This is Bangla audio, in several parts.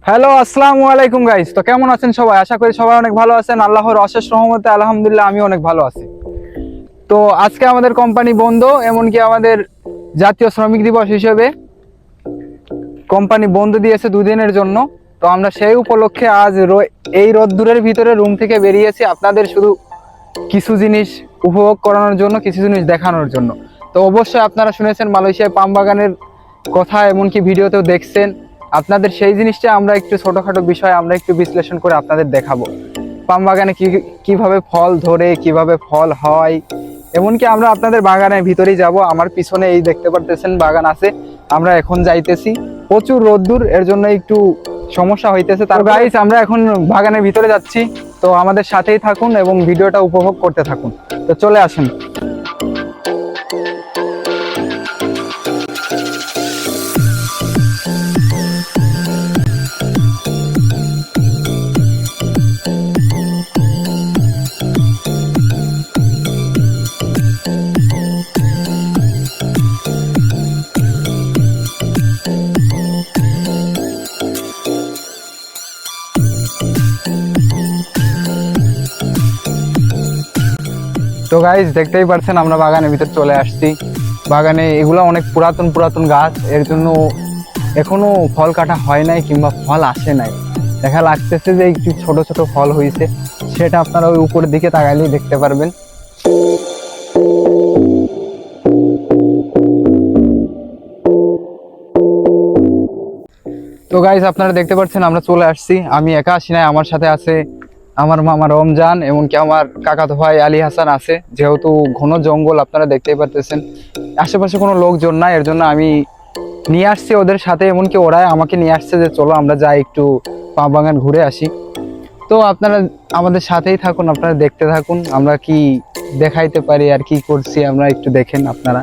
হ্যালো, আসসালামু আলাইকুম গাইস। তো কেমন আছেন সবাই? আশা করি সবাই অনেক ভালো আছেন। আল্লাহর অশেষ রহমতে আলহামদুলিল্লাহ আমি অনেক ভালো আছি। তো আজকে আমাদের কোম্পানি বন্ধ, এমনকি আমাদের জাতীয় শ্রমিক দিবস হিসেবে কোম্পানি বন্ধ দিয়েছে 2 দিনের জন্য। তো আমরা সেই উপলক্ষে আজ এই রোদ্দুরের ভিতরে রুম থেকে বেরিয়েছি আপনাদের শুধু কিছু জিনিস উপভোগ করানোর জন্য, কিছু জিনিস দেখানোর জন্য। তো অবশ্যই আপনারা শুনেছেন মালয়েশিয়ায় পাম বাগানের কথা, এমনকি ভিডিওতেও দেখছেন। আপনাদের সেই জিনিসটা আমরা একটু ছোটখাটো বিষয় আমরা একটু বিশ্লেষণ করে আপনাদের দেখাবো। পাম বাগানে কিভাবে ফল ধরে, কিভাবে ফল হয়, এমনকি আমরা আপনাদের বাগানের ভিতরেই যাব। আমার পিছনে এই দেখতে পারতেছেন বাগান আছে, আমরা এখন যাইতেছি। প্রচুর রোদ্দুর, এর জন্য একটু সমস্যা হইতেছে। তার গাইস আমরা এখন বাগানের ভিতরে যাচ্ছি, তো আমাদের সাথেই থাকুন এবং ভিডিওটা উপভোগ করতে থাকুন। তো চলে আসেন। তো গাইস দেখতেই পাচ্ছেন আমরা বাগানের ভিতর চলে আসছি। বাগানে এগুলো অনেক পুরাতন পুরাতন গাছ, এর জন্য এখনো ফল কাটা হয় নাই কিংবা ফল আসে নাই। দেখা লাগতেছে যে একটু ছোট ছোট ফল হয়েছে, সেটা আপনারা ওই উপরের দিকে তাকাইলেই দেখতে পারবেন। তো গাইস আপনারা দেখতে পাচ্ছেন আমরা চলে আসছি। আমি একা আসি নাই, আমার সাথে আছে আমার মামা রমজান, এমনকি আমার কাকাতো ভাই আলী হাসান আছে। যেহেতু ঘন জঙ্গল আপনারা দেখতেই পারতেছেন, আশেপাশে কোনো লোকজন নাই, এর জন্য আমি নিয়ে আসছি ওদের সাথে। এমনকি ওরাই আমাকে নিয়ে আসছে যে চলো আমরা যাই একটু পাম বাগান ঘুরে আসি। তো আপনারা আমাদের সাথেই থাকুন, আপনারা দেখতে থাকুন আমরা কি দেখাইতে পারি আর কি করছি আমরা একটু দেখেন আপনারা।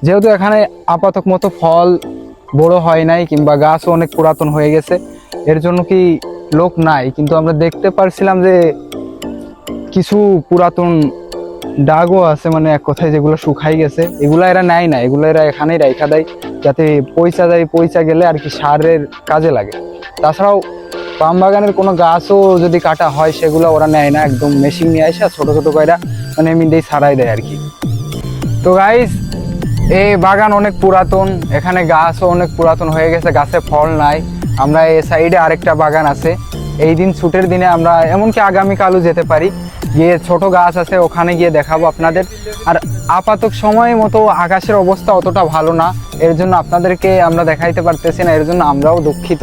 যেহেতু এখানে আপাতত মতো ফল বড় হয় নাই কিংবা গাছও অনেক পুরাতন হয়ে গেছে, এর জন্য কি লোক নাই, কিন্তু আমরা দেখতে পারছিলাম যে কিছু পুরাতন ডাগও আছে, মানে এক কথায় যেগুলো শুকাই গেছে, এগুলা এরা নেয় না, এগুলো এরা এখানেই রাখা দেয় যাতে পয়সা যায়, পয়সা গেলে আর কি সারের কাজে লাগে। তাছাড়াও পাম বাগানের কোনো গাছও যদি কাটা হয় সেগুলো ওরা নেয় না, একদম মেশিন নিয়ে আসে ছোট ছোট কয়রা মানে এমনিতেই ছাড়াই দেয় আর কি। তো গাইস এই বাগান অনেক পুরাতন, এখানে গাছও অনেক পুরাতন হয়ে গেছে, গাছে ফল নাই। আমরা এই সাইডে আরেকটা বাগান আছে, এই দিন ছুটির দিনে আমরা এমনকি আগামীকালও যেতে পারি, গিয়ে ছোট গাছ আছে ওখানে গিয়ে দেখাবো আপনাদের। আর আপাতত সময় মতো আকাশের অবস্থা অতটা ভালো না, এর জন্য আপনাদেরকে আমরা দেখাইতে পারতেছি না, এর জন্য আমরাও দুঃখিত।